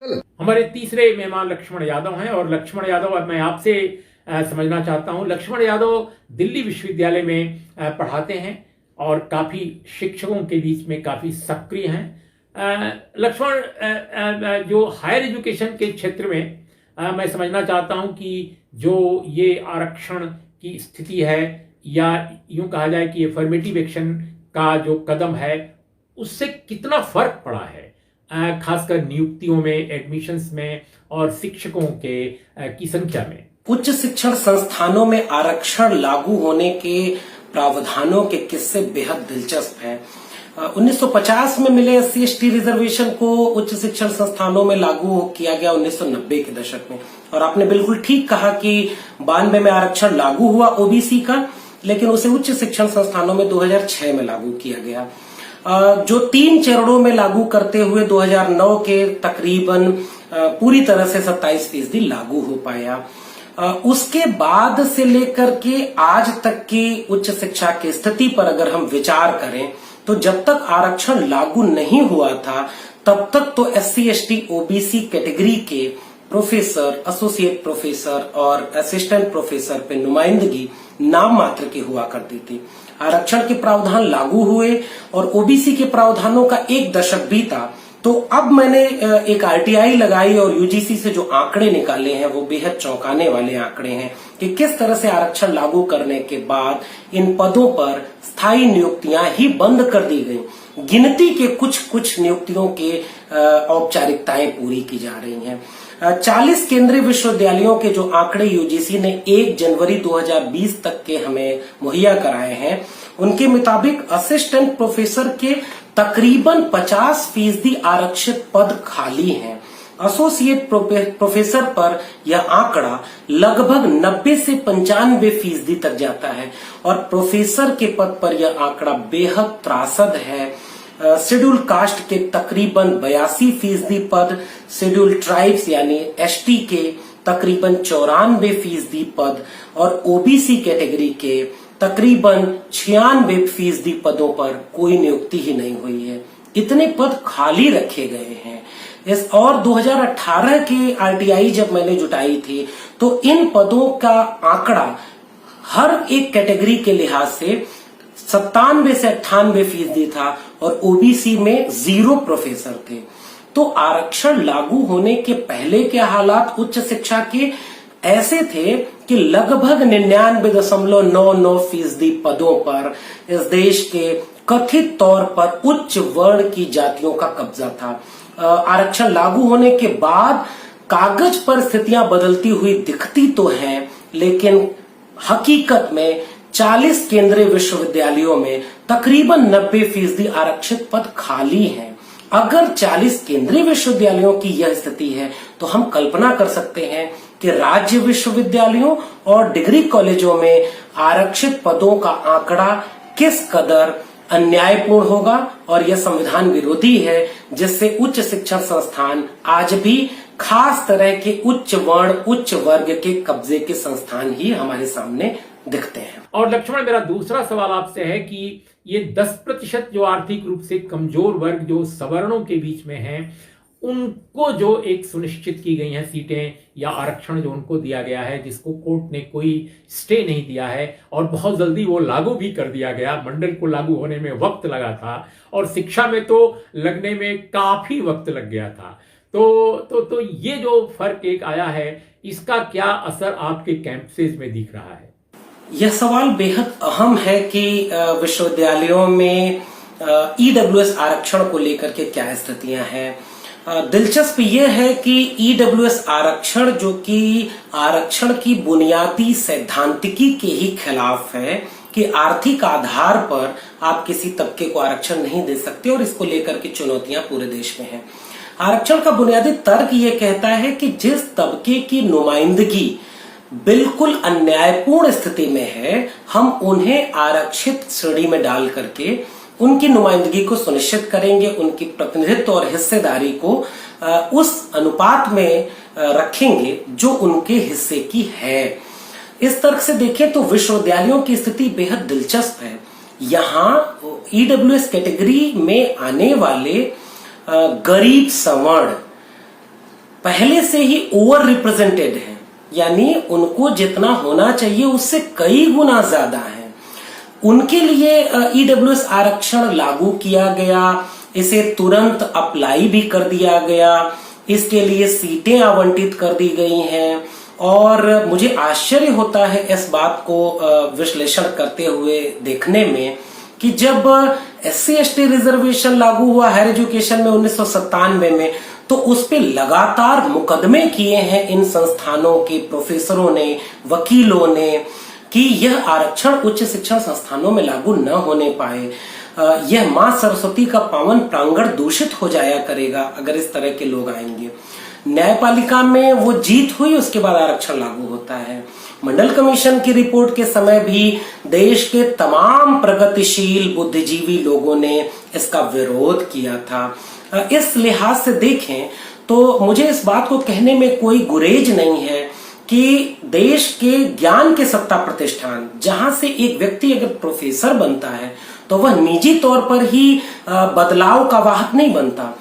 हमारे तीसरे मेहमान लक्ष्मण यादव हैं और लक्ष्मण यादव, अब मैं आपसे समझना चाहता हूं। लक्ष्मण यादव दिल्ली विश्वविद्यालय में पढ़ाते हैं और काफ़ी शिक्षकों के बीच में काफ़ी सक्रिय हैं। लक्ष्मण, जो हायर एजुकेशन के क्षेत्र में मैं समझना चाहता हूं कि जो ये आरक्षण की स्थिति है, या यूं कहा जाए कि अफर्मेटिव एक्शन का जो कदम है, उससे कितना फर्क पड़ा है, खासकर नियुक्तियों में, एडमिशन्स में और शिक्षकों की संख्या में। उच्च शिक्षण संस्थानों में आरक्षण लागू होने के प्रावधानों के किस्से बेहद दिलचस्प हैं। 1950 में मिले SC/ST रिजर्वेशन को उच्च शिक्षण संस्थानों में लागू किया गया 1990 के दशक में। और आपने बिल्कुल ठीक कहा कि 92 में आरक्षण लागू हुआ ओबीसी का, लेकिन उसे उच्च शिक्षण संस्थानों में 2006 में लागू किया गया, जो 3 चरणों में लागू करते हुए 2009 के तकरीबन पूरी तरह से 27% लागू हो पाया। उसके बाद से लेकर के आज तक की उच्च शिक्षा की स्थिति पर अगर हम विचार करें तो जब तक आरक्षण लागू नहीं हुआ था तब तक तो SC/ST OBC कैटेगरी के प्रोफेसर, एसोसिएट प्रोफेसर और असिस्टेंट प्रोफेसर पे नुमाइंदगी नाम मात्र की हुआ करती थी। आरक्षण के प्रावधान लागू हुए और ओबीसी के प्रावधानों का 1 दशक बीता, तो अब मैंने एक RTI लगाई और यूजीसी से जो आंकड़े निकाले हैं वो बेहद चौंकाने वाले आंकड़े हैं कि किस तरह से आरक्षण लागू करने के बाद इन पदों पर स्थायी नियुक्तियां ही बंद कर दी गई। गिनती के कुछ नियुक्तियों के औपचारिकताएं पूरी की जा रही हैं। 40 केंद्रीय विश्वविद्यालयों के जो आंकड़े यूजीसी ने 1 जनवरी 2020 तक के हमें मुहैया कराए हैं, उनके मुताबिक असिस्टेंट प्रोफेसर के तकरीबन 50% आरक्षित पद खाली हैं। एसोसिएट प्रोफेसर पर यह आंकड़ा लगभग 90 से 95% तक जाता है और प्रोफेसर के पद पर यह आंकड़ा बेहद त्रासद है। शेड्यूल कास्ट के तकरीबन 82% पद, शेड्यूल ट्राइब्स यानी ST के तकरीबन 94% पद और ओबीसी कैटेगरी के तकरीबन 96% पदों पर कोई नियुक्ति ही नहीं हुई है। इतने पद खाली रखे गए हैं। इस और 2018 के RTI जब मैंने जुटाई थी तो इन पदों का आंकड़ा हर एक कैटेगरी के लिहाज से 97 से 98% था और ओबीसी में 0 प्रोफेसर थे। तो आरक्षण लागू होने के पहले के हालात उच्च शिक्षा के ऐसे थे कि लगभग 99.99% पदों पर इस देश के कथित तौर पर उच्च वर्ण की जातियों का कब्जा था। आरक्षण लागू होने के बाद कागज पर स्थितियां बदलती हुई दिखती तो हैं, लेकिन हकीकत में 40 केंद्रीय विश्वविद्यालयों में तकरीबन 90% आरक्षित पद खाली हैं। अगर 40 केंद्रीय विश्वविद्यालयों की यह स्थिति है तो हम कल्पना कर सकते हैं कि राज्य विश्वविद्यालयों और डिग्री कॉलेजों में आरक्षित पदों का आंकड़ा किस कदर अन्यायपूर्ण होगा और यह संविधान विरोधी है, जिससे उच्च शिक्षण संस्थान आज भी खास तरह के उच्च वर्ण, उच्च वर्ग के कब्जे के संस्थान ही हमारे सामने दिखते हैं। और लक्ष्मण, मेरा दूसरा सवाल आपसे है कि ये 10% जो आर्थिक रूप से कमजोर वर्ग, जो सवर्णों के बीच में हैं, उनको जो एक सुनिश्चित की गई हैं सीटें या आरक्षण जो उनको दिया गया है, जिसको कोर्ट ने कोई स्टे नहीं दिया है और बहुत जल्दी वो लागू भी कर दिया गया। मंडल को लागू होने में वक्त लगा था और शिक्षा में तो लगने में काफी वक्त लग गया था। तो ये जो फर्क एक आया है, इसका क्या असर आपके कैंपसेस में दिख रहा है? यह सवाल बेहद अहम है कि विश्वविद्यालयों में EWS आरक्षण को लेकर के क्या स्थितियां हैं। दिलचस्प यह है कि EWS आरक्षण, जो कि आरक्षण की बुनियादी सैद्धांतिकी के ही खिलाफ है कि आर्थिक आधार पर आप किसी तबके को आरक्षण नहीं दे सकते, और इसको लेकर के चुनौतियां पूरे देश में हैं। आरक्षण का बुनियादी तर्क ये कहता है कि जिस तबके की नुमाइंदगी बिल्कुल अन्यायपूर्ण स्थिति में है, हम उन्हें आरक्षित श्रेणी में डाल करके उनकी नुमाइंदगी को सुनिश्चित करेंगे, उनकी प्रतिनिधित्व और हिस्सेदारी को उस अनुपात में रखेंगे जो उनके हिस्से की है। इस तर्क से देखें तो विश्वविद्यालयों की स्थिति बेहद दिलचस्प है। यहाँ EWS कैटेगरी में आने वाले गरीब सवर्ण पहले से ही ओवर रिप्रेजेंटेड हैं, यानी उनको जितना होना चाहिए उससे कई गुना ज्यादा है। उनके लिए ईडब्ल्यूएस आरक्षण लागू किया गया, इसे तुरंत अप्लाई भी कर दिया गया, इसके लिए सीटें आवंटित कर दी गई हैं। और मुझे आश्चर्य होता है इस बात को विश्लेषण करते हुए देखने में कि जब SC/ST रिजर्वेशन लागू हुआ हायर एजुकेशन में 1997 में, तो उस पे लगातार मुकदमे किए हैं इन संस्थानों के प्रोफेसरों ने, वकीलों ने, कि यह आरक्षण उच्च शिक्षण संस्थानों में लागू न होने पाए। यह मां सरस्वती का पावन प्रांगण दूषित हो जाया करेगा अगर इस तरह के लोग आएंगे। न्यायपालिका में वो जीत हुई, उसके बाद आरक्षण लागू होता है। मंडल कमीशन की रिपोर्ट के समय भी देश के तमाम प्रगतिशील बुद्धिजीवी लोगों ने इसका विरोध किया था। इस लिहाज से देखें तो मुझे इस बात को कहने में कोई गुरेज नहीं है कि देश के ज्ञान के सत्ता प्रतिष्ठान, जहां से एक व्यक्ति अगर प्रोफेसर बनता है तो वह निजी तौर पर ही बदलाव का वाहक नहीं बनता।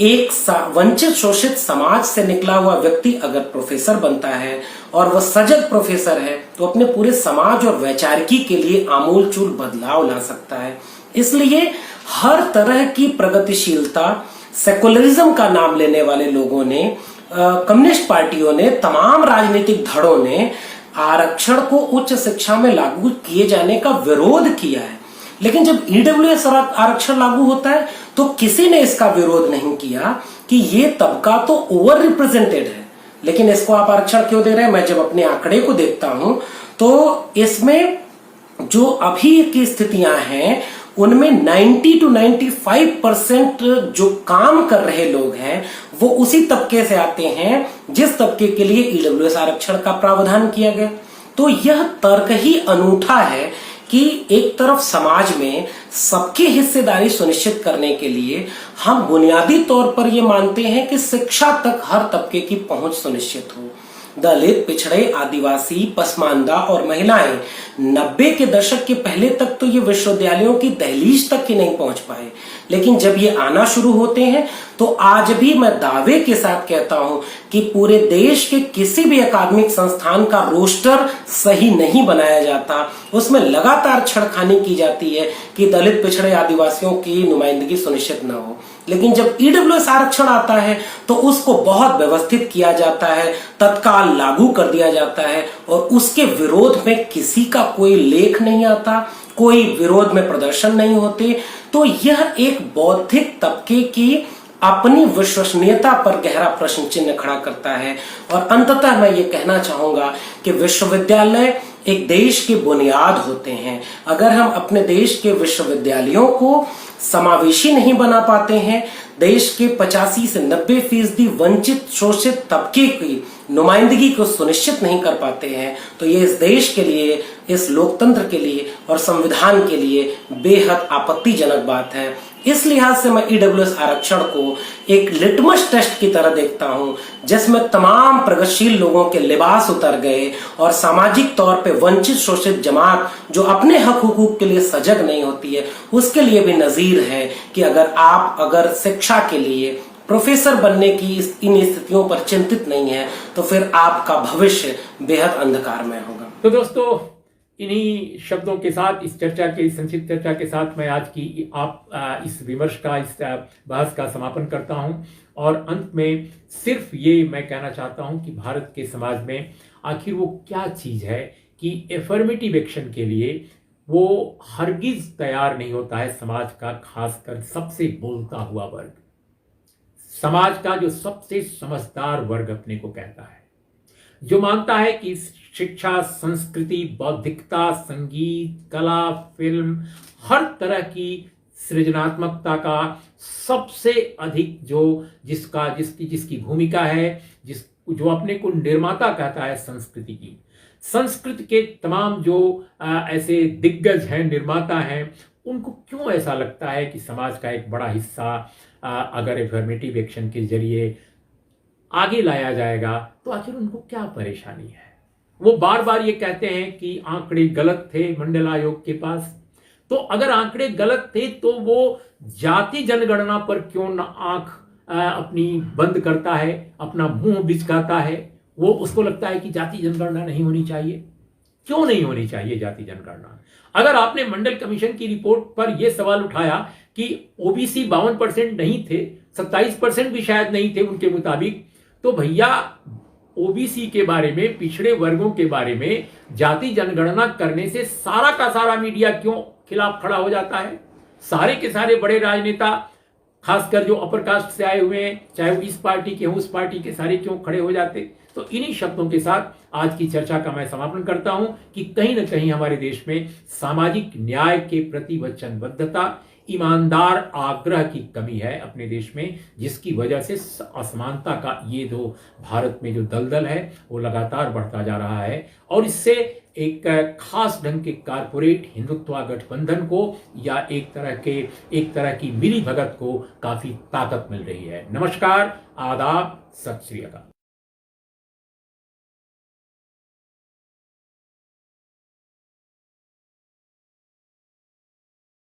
एक वंचित शोषित समाज से निकला हुआ व्यक्ति अगर प्रोफेसर बनता है और वह सजग प्रोफेसर है तो अपने पूरे समाज और वैचारिकी के लिए आमूलचूल बदलाव ला सकता है। इसलिए हर तरह की प्रगतिशीलता, सेकुलरिज्म का नाम लेने वाले लोगों ने, कम्युनिस्ट पार्टियों ने, तमाम राजनीतिक धड़ों ने आरक्षण को उच्च शिक्षा में लागू किए जाने का विरोध किया है। लेकिन जब ईडब्ल्यूएस आरक्षण लागू होता है तो किसी ने इसका विरोध नहीं किया कि ये तबका तो ओवर रिप्रेजेंटेड है, लेकिन इसको आप आरक्षण क्यों दे रहे हैं। मैं जब अपने आंकड़े को देखता हूं तो इसमें जो अभी की स्थितियां हैं उनमें 90 to 95% जो काम कर रहे लोग हैं वो उसी तबके से आते हैं जिस तबके के लिए ईडब्ल्यूएस आरक्षण का प्रावधान किया गया। तो यह तर्क ही अनूठा है कि एक तरफ समाज में सबकी हिस्सेदारी सुनिश्चित करने के लिए हम बुनियादी तौर पर यह मानते हैं कि शिक्षा तक हर तबके की पहुंच सुनिश्चित हो। दलित, पिछड़े, आदिवासी, पसमानदा और महिलाएं 90 के दशक के पहले तक तो ये विश्वविद्यालयों की दहलीज तक ही नहीं पहुंच पाए, लेकिन जब ये आना शुरू होते हैं तो आज भी मैं दावे के साथ कहता हूं कि पूरे देश के किसी भी अकादमिक संस्थान का रोस्टर सही नहीं बनाया जाता। उसमें लगातार छेड़खानी की जाती है कि दलित, पिछड़े, आदिवासियों की नुमाइंदगी सुनिश्चित न हो। लेकिन जब ईडब्ल्यूएस आरक्षण आता है तो उसको बहुत व्यवस्थित किया जाता है, तत्काल लागू कर दिया जाता है और उसके विरोध में किसी का कोई लेख नहीं आता, कोई विरोध में प्रदर्शन नहीं होते। तो यह एक बौद्धिक तबके की अपनी विश्वसनीयता पर गहरा प्रश्न चिन्ह खड़ा करता है। और अंततः मैं ये कहना चाहूंगा कि विश्वविद्यालय एक देश की बुनियाद होते हैं। अगर हम अपने देश के विश्वविद्यालयों को समावेशी नहीं बना पाते हैं, देश के 85 से 90% वंचित शोषित तबके की नुमाइंदगी को सुनिश्चित नहीं कर पाते हैं, तो ये इस देश के लिए, इस लोकतंत्र के लिए और संविधान के लिए बेहद आपत्तिजनक बात है। इस लिहाज से मैं ईडब्ल्यूएस आरक्षण को एक लिटमस टेस्ट की तरह देखता हूं, जिसमें तमाम प्रगतिशील लोगों के लिबास उतर गए और सामाजिक तौर पे वंचित शोषित जमात जो अपने हक हुकूक के लिए सजग नहीं होती है, उसके लिए भी नजीर है कि अगर शिक्षा के लिए प्रोफेसर बनने की इन स्थितियों पर चिंतित नहीं है तो फिर आपका भविष्य बेहद अंधकारमय होगा। तो दोस्तों, इन्हीं शब्दों के साथ, इस संक्षिप्त चर्चा के साथ मैं आज की इस विमर्श का, इस बहस का समापन करता हूं। और अंत में सिर्फ ये मैं कहना चाहता हूं कि भारत के समाज में आखिर वो क्या चीज़ है कि एफर्मेटिव एक्शन के लिए वो हरगिज तैयार नहीं होता है समाज का, खासकर सबसे बोलता हुआ वर्ग, समाज का जो सबसे समझदार वर्ग अपने को कहता है, जो मानता है कि शिक्षा, संस्कृति, बौद्धिकता, संगीत, कला, फिल्म, हर तरह की सृजनात्मकता का सबसे अधिक जिसकी भूमिका है, जो अपने को निर्माता कहता है संस्कृति की, संस्कृति के तमाम जो ऐसे दिग्गज हैं, निर्माता हैं, उनको क्यों ऐसा लगता है कि समाज का एक बड़ा हिस्सा अगर एफर्मेटिव एक्शन के जरिए आगे लाया जाएगा तो आखिर उनको क्या परेशानी है। वो बार बार ये कहते हैं कि आंकड़े गलत थे मंडल आयोग के पास, तो अगर आंकड़े गलत थे तो वो जाति जनगणना पर क्यों न आंख अपनी बंद करता है, अपना मुंह बिचकाता है, वो उसको लगता है कि जाति जनगणना नहीं होनी चाहिए। क्यों नहीं होनी चाहिए जाति जनगणना? अगर आपने मंडल कमीशन की रिपोर्ट पर यह सवाल उठाया कि ओबीसी 52% नहीं थे, 27% भी शायद नहीं थे उनके मुताबिक, तो भैया ओबीसी के बारे में, पिछड़े वर्गों के बारे में जाति जनगणना करने से सारा का सारा मीडिया क्यों खिलाफ खड़ा हो जाता है? सारे के सारे बड़े राजनेता, खासकर जो अपर कास्ट से आए हुए हैं, चाहे वो इस पार्टी के हों उस पार्टी के, सारे क्यों खड़े हो जाते? तो इन्हीं शब्दों के साथ आज की चर्चा का मैं समापन करता हूं कि कहीं ना कहीं हमारे देश में सामाजिक न्याय के प्रति वचनबद्धता, ईमानदार आग्रह की कमी है अपने देश में, जिसकी वजह से असमानता का ये जो भारत में जो दलदल है वो लगातार बढ़ता जा रहा है और इससे एक खास ढंग के कारपोरेट हिंदुत्व गठबंधन को या एक तरह की मिली भगत को काफी ताकत मिल रही है। नमस्कार, आदाब, सत श्री अकाल।